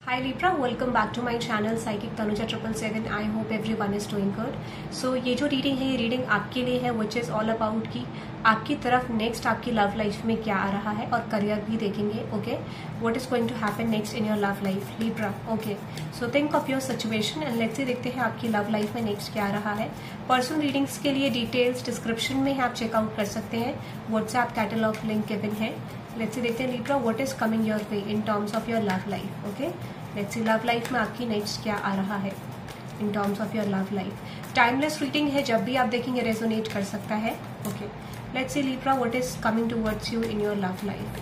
Hi Libra, welcome back to my channel Psychic Tanuja 777. I hope everyone is doing good. So ये जो reading है ये reading आपके लिए है which is all about कि आपकी तरफ नेक्स्ट आपकी लव लाइफ में क्या आ रहा है और करियर भी देखेंगे. Okay, what is going to happen next in your love life Libra. Okay, so think of your situation and let's see देखते हैं आपकी लव लाइफ में नेक्स्ट क्या आ रहा है. पर्सनल रीडिंग्स के लिए डिटेल्स डिस्क्रिप्शन में आप चेकआउट कर सकते हैं. व्हाट्सएप कैटलॉग लिंक गिवन है. लेट्स सी देखते हैं Libra what is coming your way in terms of your love life. Okay, let's C love life में आपकी नेक्स्ट क्या आ रहा है in terms of your love life. Timeless reading है, जब भी आप देखेंगे रेजोनेट कर सकता है. Okay, let's see Libra what is coming towards you in your love life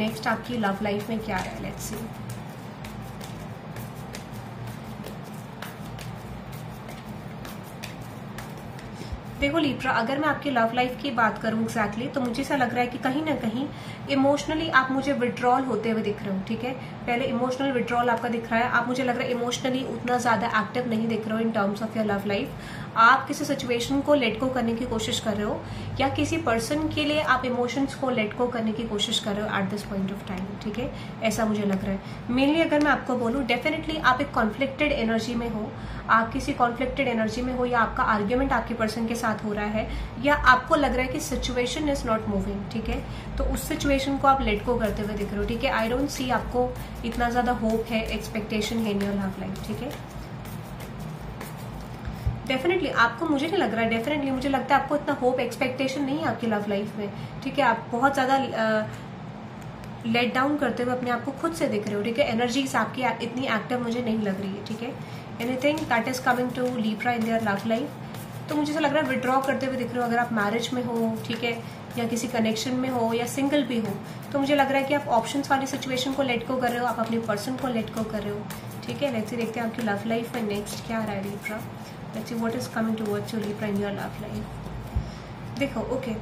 next आपकी लव लाइफ में क्या है. let's see. देखो लिब्रा, अगर मैं आपकी लव लाइफ की बात करूं एग्जैक्टली तो मुझे ऐसा लग रहा है कि कहीं ना कहीं इमोशनली आप मुझे विड्रॉल होते हुए दिख रहे हो. ठीक है, पहले इमोशनल विड्रॉल आपका दिख रहा है. आप मुझे लग रहा है इमोशनली उतना ज्यादा एक्टिव नहीं दिख रहे हो in terms of your love life. आप किसी सिचुएशन को लेट गो करने की कोशिश कर रहे हो या किसी पर्सन के लिए आप इमोशंस को लेट गो करने की कोशिश कर रहे हो at this point of time. ठीक है, ऐसा मुझे लग रहा है. मेनली अगर मैं आपको बोलूं, डेफिनेटली आप एक कॉन्फ्लिक्टेड एनर्जी में हो. आप किसी कॉन्फ्लिक्टेड एनर्जी में हो या आपका आर्ग्यूमेंट आपके पर्सन के साथ हो रहा है या आपको लग रहा है कि सिचुएशन इज नॉट मूविंग. ठीक है, तो उस सिचुएशन को आप लेट गो करते हुए दिख रहे हो. ठीक है, आई डोंट सी आपको इतना ज्यादा होप है, एक्सपेक्टेशन है इन योर लव लाइफ. ठीक है, डेफिनेटली आपको, मुझे नहीं लग रहा है, डेफिनेटली मुझे लगता है आपको इतना होप एक्सपेक्टेशन नहीं है आपकी लव लाइफ में. ठीक है, आप बहुत ज्यादा लेट डाउन करते हुए अपने आप को खुद से दिख रहे हो. ठीक है, एनर्जीज आपकी इतनी एक्टिव मुझे नहीं लग रही है. ठीक है, anything that is coming to Libra in their love life, तो मुझे ऐसा लग रहा है विड्रॉ करते हुए दिख रहे हो. अगर आप मैरिज में हो, ठीक है, या किसी कनेक्शन में हो या सिंगल भी हो, तो मुझे लग रहा है कि आप ऑप्शंस वाली सिचुएशन को लेट गो कर रहे हो, आप अपने पर्सन को लेट गो कर रहे हो. ठीक है, लेट्स सी देखते हैं आपकी लव लाइफ में नेक्स्ट क्या आ रहा है Libra. Let's see what is coming towards you Libra in your love life. देखो ओके,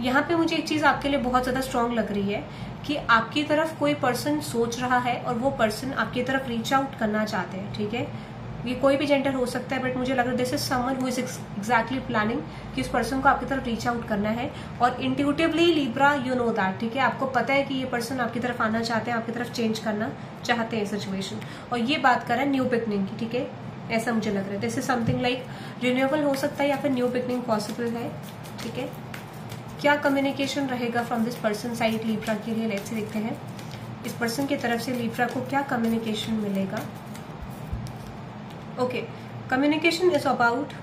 यहाँ पे मुझे एक चीज आपके लिए बहुत ज्यादा स्ट्रांग लग रही है कि आपकी तरफ कोई पर्सन सोच रहा है और वो पर्सन आपकी तरफ रीच आउट करना चाहते हैं. ठीक है, ये कोई भी जेंडर हो सकता है, बट मुझे लग रहा है this is someone who is exactly planning कि उस पर्सन को आपकी तरफ रीच आउट करना है. और intuitively Libra you know that. ठीक है, आपको पता है कि ये पर्सन आपकी तरफ आना चाहते हैं, आपकी तरफ चेंज करना चाहते हैं सिचुएशन, और ये बात कर रहा है न्यू बिगनिंग की. ठीक है, ऐसा मुझे लग रहा है. This is something like renewable हो सकता है या फिर न्यू बिगनिंग पॉसिबल है. ठीक है, क्या कम्युनिकेशन रहेगा from this person side Libra के लिए. लेट्स देखते हैं इस पर्सन की तरफ से लिब्रा को क्या कम्युनिकेशन मिलेगा. ओके, कम्युनिकेशन इज अबाउट,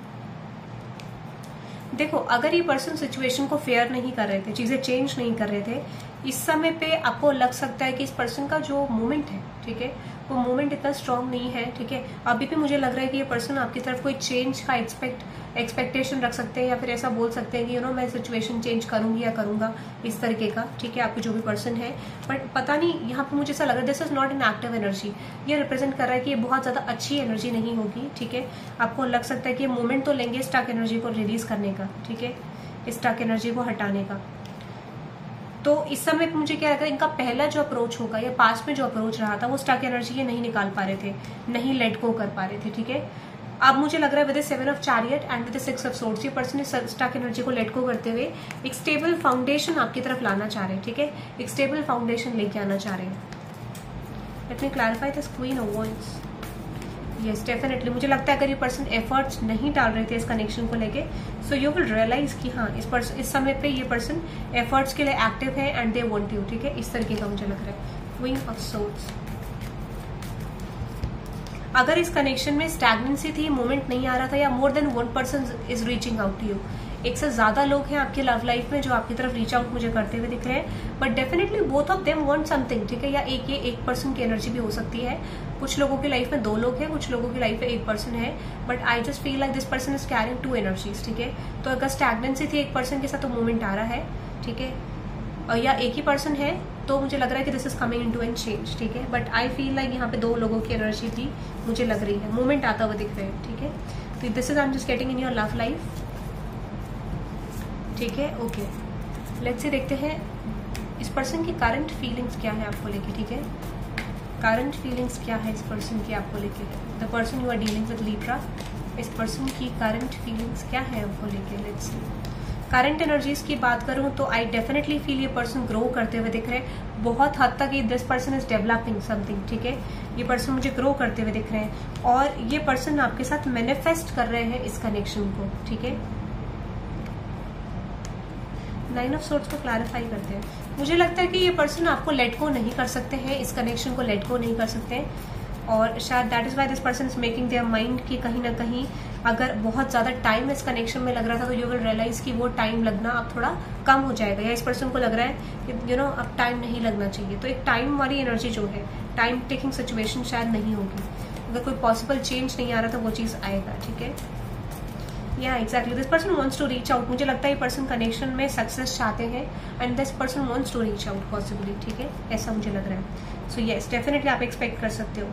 देखो अगर ये पर्सन सिचुएशन को फेयर नहीं कर रहे थे, चीजें चेंज नहीं कर रहे थे, इस समय पे आपको लग सकता है कि इस पर्सन का जो मूवमेंट है, ठीक है, वो मूवमेंट इतना स्ट्रांग नहीं है. ठीक है, अभी भी मुझे लग रहा है कि ये पर्सन आपकी तरफ कोई चेंज का एक्सपेक्टेशन रख सकते हैं या फिर ऐसा बोल सकते हैं कि मैं सिचुएशन चेंज करूंगी या करूंगा, इस तरीके का. ठीक है, आपके जो भी पर्सन है, बट पता नहीं, यहाँ पे मुझे ऐसा लग रहा है this is not an active energy. ये रिप्रेजेंट कर रहा है कि ये बहुत ज्यादा अच्छी एनर्जी नहीं होगी. ठीक है, आपको लग सकता है कि ये मूवमेंट तो लेंगे स्टक एनर्जी को रिलीज करने का. ठीक है, स्टक एनर्जी को हटाने का. तो इस समय पे मुझे क्या लग रहा है, इनका पहला जो अप्रोच होगा या पास्ट में जो अप्रोच रहा था वो स्टक एनर्जी ये नहीं निकाल पा रहे थे, नहीं लेट गो कर पा रहे थे. ठीक है, अब मुझे लग रहा है with 7 of chariot and with 6 of swords ये पर्सन इस स्टक एनर्जी को लेट गो करते हुए एक स्टेबल फाउंडेशन आपकी तरफ लाना चाह रहे हैं. ठीक है, एक स्टेबल फाउंडेशन लेके आना चाह रहे हैं. Let me clarify this queen of wands. Yes, definitely मुझे लगता है अगर ये पर्सन एफर्ट्स नहीं डाल रहे थे इस कनेक्शन को लेके, सो यू विल रियलाइज कि हाँ इस समय पे ये पर्सन एफर्ट्स के लिए एक्टिव है एंड दे वांट यू. ठीक है, इस तरीके का मुझे लग रहा है. क्वीन ऑफ सोर्ड्स, अगर इस कनेक्शन में स्टैग्नेंसी थी, मूवमेंट नहीं आ रहा था, या more than one person is reaching out to you, एक से ज्यादा लोग हैं आपकी लव लाइफ में जो आपकी तरफ रीच आउट मुझे करते हुए दिख रहे हैं, but definitely both of them want something. ठीक है, या एक पर्सन की एनर्जी भी हो सकती है. कुछ लोगों की लाइफ में 2 लोग हैं, कुछ लोगों की लाइफ में 1 पर्सन है, but I just feel like this person is carrying 2 energies. ठीक है, तो अगर स्टैग्नेंसी थी एक पर्सन के साथ तो मूवमेंट आ रहा है. ठीक है, या एक ही पर्सन है तो मुझे लग रहा है कि this is coming into an change. ठीक है, बट आई फील लाइक यहाँ पे 2 लोगों की एनर्जी भी मुझे लग रही है, मूवमेंट आता हुआ दिख रहा है. ठीक है, तो this is I am just getting in your love life. ठीक है, ओके, लेट्स से देखते हैं इस पर्सन की करंट फीलिंग्स क्या है आपको लेके. ठीक है, करंट फीलिंग्स क्या है इस पर्सन की आपको लेके. The person you are dealing with Libra, इस पर्सन की करंट फीलिंग्स क्या है आपको लेके. लेट्स सी करंट एनर्जीज की बात करूं तो आई डेफिनेटली फील ये पर्सन ग्रो करते हुए दिख रहे हैं बहुत हद तक। ये this person is developing something, ठीक है। ये पर्सन मुझे ग्रो करते हुए दिख रहे हैं और ये पर्सन आपके साथ मैनिफेस्ट कर रहे हैं इस कनेक्शन को, ठीक है। 9 ऑफ सोर्ड्स को क्लैरिफाई करते हैं। मुझे लगता है कि ये पर्सन आपको लेट गो नहीं कर सकते हैं, इस कनेक्शन को लेट गो नहीं कर सकते हैं और शायद that is why this person is making their mind कि कहीं ना कहीं अगर बहुत ज्यादा टाइम इस कनेक्शन में लग रहा था तो यू विल रियलाइज कि वो टाइम लगना अब थोड़ा कम हो जाएगा, या इस पर्सन को लग रहा है कि यू नो अब टाइम नहीं लगना चाहिए। तो एक टाइम वाली एनर्जी जो है, टाइम टेकिंग सिचुएशन शायद नहीं होगी। अगर कोई पॉसिबल चेंज नहीं आ रहा तो वो चीज आएगा, ठीक है। या exactly this person wants to reach out. मुझे लगता है ये पर्सन कनेक्शन में सक्सेस चाहते हैं and this person wants to reach out possibly, ठीक है, ऐसा मुझे लग रहा है। सो यस, डेफिनेटली आप एक्सपेक्ट कर सकते हो।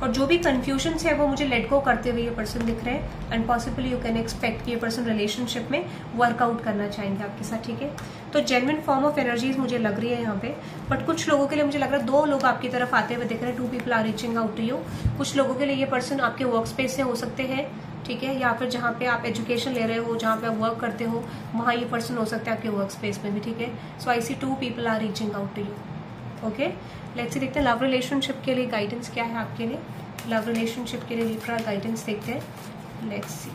और जो भी कंफ्यूजन है वो मुझे लेट गो करते हुए ये पर्सन दिख रहे हैं and possibly you can expect कि ये पर्सन रिलेशनशिप में वर्कआउट करना चाहेंगे आपके साथ, ठीक है। तो जेन्युइन फॉर्म ऑफ एनर्जीज मुझे लग रही है यहाँ पे, बट कुछ लोगों के लिए मुझे लग रहा है 2 लोग आपकी तरफ आते हुए दिख रहे हैं। 2 people are reaching out to you. कुछ लोगों के लिए ये पर्सन आपके वर्क स्पेस से हो सकते हैं, ठीक है, या फिर जहाँ पे आप एजुकेशन ले रहे हो, जहाँ पे आप वर्क करते हो, वहाँ ये पर्सन हो सकता है आपके वर्क स्पेस में भी, ठीक है। So I see 2 people are reaching out to you. Okay, let's see, देखते हैं लव रिलेशनशिप के लिए गाइडेंस क्या है आपके लिए। लव रिलेशनशिप के लिए लिब्रा गाइडेंस देखते हैं। लेट्स सी,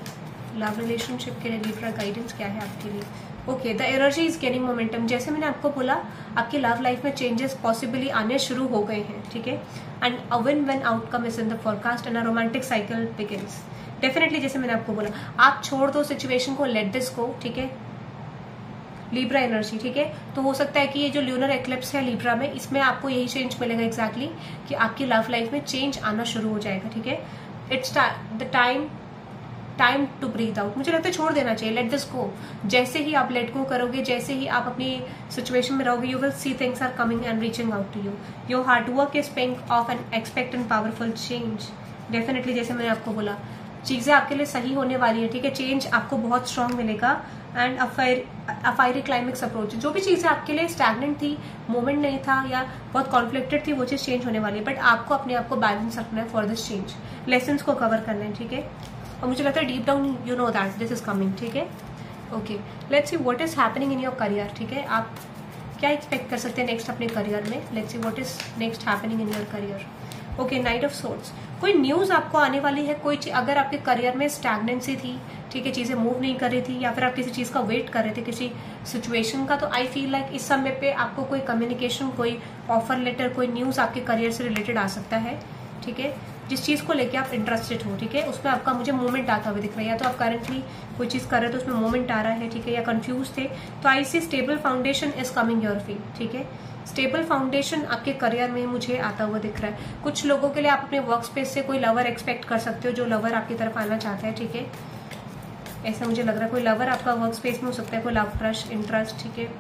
लव रिलेशनशिप के लिए लिब्रा गाइडेंस क्या है आपके लिए। Okay, the energy is gaining momentum. जैसे मैंने आपको बोला, आपकी लव लाइफ में चेंजेस पॉसिबली आने शुरू हो गए हैं, ठीक है, and a win win outcome is in the forecast and a romantic cycle begins. Definitely जैसे मैंने आपको बोला, आप छोड़ दो सिचुएशन को, लेट दिस गो, ठीक है, लिब्रा एनर्जी, ठीक है। तो हो सकता है कि ये जो ल्यूनर एक्लिप्स है लिब्रा में, इसमें आपको यही चेंज मिलेगा एग्जैक्टली कि आपकी लव लाइफ में चेंज आना शुरू हो जाएगा, ठीक है। It's the time to breathe out. मुझे लगता है छोड़ देना चाहिए, लेट दिस गो। जैसे ही आप लेट गो करोगे, जैसे ही आप अपनी सिचुएशन में रहोगे, you will see things are coming and reaching out to you. Your hard work is paying off and expect and powerful change. Definitely जैसे मैंने आपको बोला, चीजें आपके लिए सही होने वाली है, ठीक है। चेंज आपको बहुत स्ट्रांग मिलेगा and a fiery climax approach. जो भी चीजें आपके लिए स्टैग्नेंट थी, मोमेंट नहीं था या बहुत कॉन्फ्लिक्टेड थी, वो चीज चेंज होने वाली है, बट आपको अपने आप को बैलेंस रखना है फॉर दिस चेंज। लेसन्स को कवर करना है, ठीक है। और मुझे लगता है deep down you know that this is coming, ठीक है। Okay, let's see what is happening in your career, ठीक है। आप क्या एक्सपेक्ट कर सकते हैं नेक्स्ट अपने करियर में। Let's see what is next happening in your career. Okay, night of swords. कोई न्यूज आपको आने वाली है, कोई अगर आपके करियर में स्टैग्नेंसी थी, ठीक है, चीजें मूव नहीं कर रही थी, या फिर आप किसी चीज का वेट कर रहे थे, किसी सिचुएशन का, तो आई फील लाइक इस समय पे आपको कोई कम्युनिकेशन, कोई ऑफर लेटर, कोई न्यूज आपके करियर से रिलेटेड आ सकता है, ठीक है। जिस चीज को लेके आप इंटरेस्टेड हो, ठीक है, उसमें आपका मुझे मूवमेंट आता हुआ दिख रहा है। या तो आप करंटली कोई चीज कर रहे हो तो उसमें मूवमेंट आ रहा है, ठीक है, या कंफ्यूज थे, तो I see stable foundation is coming your field, ठीक है। स्टेबल फाउंडेशन आपके करियर में मुझे आता हुआ दिख रहा है। कुछ लोगों के लिए आप अपने वर्क स्पेस से कोई लवर एक्सपेक्ट कर सकते हो, जो लवर आपकी तरफ आना चाहता है, ठीक है, ऐसा मुझे लग रहा है। कोई लवर आपका वर्क स्पेस में हो सकता है, कोई लव क्रश, इंटरेस्ट, ठीक है।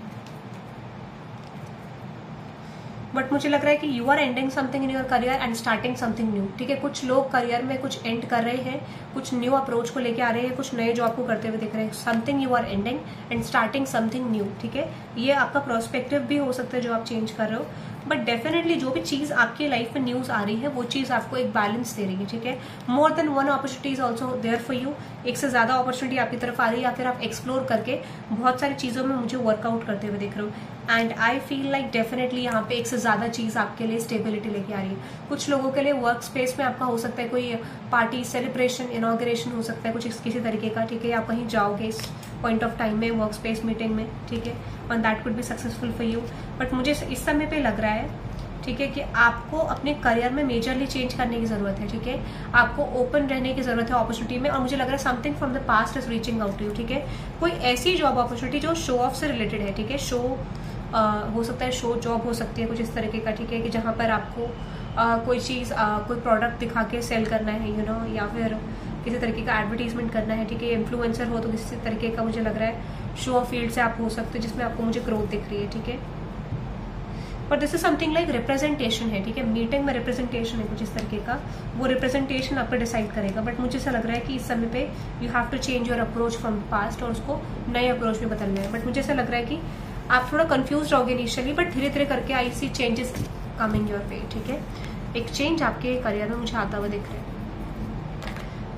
बट मुझे लग रहा है कि you are ending something in your career and starting something new, ठीक है। कुछ लोग करियर में कुछ एंड कर रहे हैं, कुछ न्यू अप्रोच को लेके आ रहे हैं, कुछ नए जॉब को करते हुए दिख रहे हैं। Something you are ending and starting something new, ठीक है। ये आपका प्रोस्पेक्टिव भी हो सकता है जो आप चेंज कर रहे हो, बट डेफिनेटली जो भी चीज आपकी लाइफ में न्यूज आ रही है वो चीज आपको एक बैलेंस दे रही है, ठीक है। More than one opportunity is also there for you. एक से ज्यादा अपॉर्चुनिटी आपकी तरफ आ रही है, या फिर आप एक्सप्लोर करके बहुत सारी चीजों में मुझे वर्कआउट करते हुए दिख रहे हो। And I feel like definitely यहाँ पे एक से ज्यादा चीज आपके लिए स्टेबिलिटी लेके आ रही है। कुछ लोगों के लिए वर्क स्पेस में आपका हो सकता है कोई पार्टी, सेलिब्रेशन, इनॉग्रेशन हो सकता है, कुछ किसी तरीके का, ठीक है। आप कहीं जाओगे इस पॉइंट ऑफ टाइम में, वर्क स्पेस मीटिंग में, ठीक है, and that could be successful for you. But मुझे इस समय पे लग रहा है, ठीक है, कि आपको अपने करियर में मेजरली चेंज करने की जरूरत है, ठीक है। आपको ओपन रहने की जरूरत है अपॉर्चुनिटी में, और मुझे लग रहा है something from the past is reaching out to you, ठीक है। कोई ऐसी जॉब अपॉर्चुनिटी जो शो ऑफ से रिलेटेड है, ठीक है। शो हो सकता है, शो जॉब हो सकती है कुछ इस तरीके का, ठीक है, कि जहां पर आपको कोई चीज, कोई प्रोडक्ट दिखा के सेल करना है, यू नो, या फिर किसी तरीके का एडवर्टीजमेंट करना है, ठीक है। इन्फ्लुएंसर हो तो किसी तरीके का मुझे लग रहा है शो ऑफ फील्ड से आप हो सकते हो, जिसमें आपको मुझे ग्रोथ दिख रही है, ठीक है। But this is something like representation है, ठीक है। मीटिंग में रिप्रेजेंटेशन है कुछ इस तरीके का, वो रिप्रेजेंटेशन आपको डिसाइड करेगा। बट मुझे ऐसा लग रहा है कि इस समय पे you have to change your approach from past और उसको नए अप्रोच में बदलना है। बट मुझे ऐसा लग रहा है कि आप थोड़ा कंफ्यूज रहोगे इनिशियली, बट धीरे धीरे करके आई सी चेंजेस कमिंग योर वे, ठीक है। एक चेंज आपके करियर में मुझे आता हुआ दिख रहा है।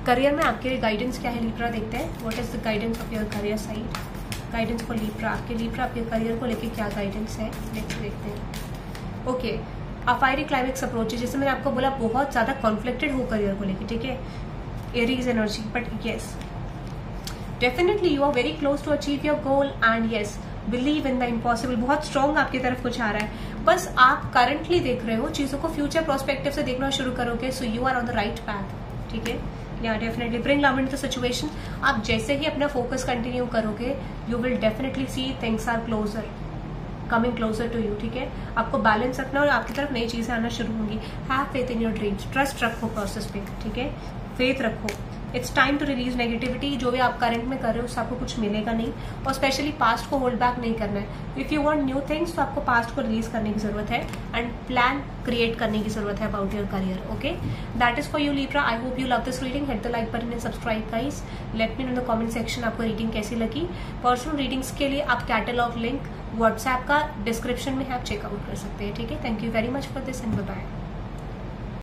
करियर में आपके गाइडेंस क्या है लिब्रा, देखते हैं what is the guidance of your career side, guidance for Libra. आपके करियर को लेके क्या गाइडेंस है, देखते हैं। ओके, अ फायरी क्लाइमेक्स अप्रोच, जैसे मैंने आपको बोला बहुत ज्यादा कॉन्फ्लिक्टेड हो करियर को लेके, ठीक है, Aries energy, but yes definitely you are very close to achieve your goal and yes believe in the impossible, बहुत स्ट्रॉन्ग आपकी तरफ कुछ आ रहा है, बस आप करंटली देख रहे हो चीजों को फ्यूचर प्रोस्पेक्टिव से देखना शुरू करोगे, so you are on the right path, ठीक है। या definitely bring love into the situation, आप जैसे ही अपना फोकस कंटिन्यू करोगे you will definitely see things are closer, coming closer to you, ठीक है। आपको बैलेंस रखना और आपकी तरफ नई चीजें आना शुरू होंगी। Have faith in your dreams, trust रखो प्रोसेस पे, ठीक है, फेथ रखो। It's time to release negativity, जो भी आप करंट में कर रहे हो उससे आपको कुछ मिलेगा नहीं, और स्पेशली पास्ट को होल्ड बैक नहीं करना है। If you want new things तो आपको पास्ट को रिलीज करने की जरूरत है एंड प्लान क्रिएट करने की जरूरत है about your career, okay. That is for you Libra. I hope you love this reading, hit the like button and subscribe guys, let me know in the comment section आपको reading कैसी लगी। Personal readings के लिए आप catalog link WhatsApp का description में आप check out कर सकते हैं, ठीक है। Thank you very much for this and bye bye.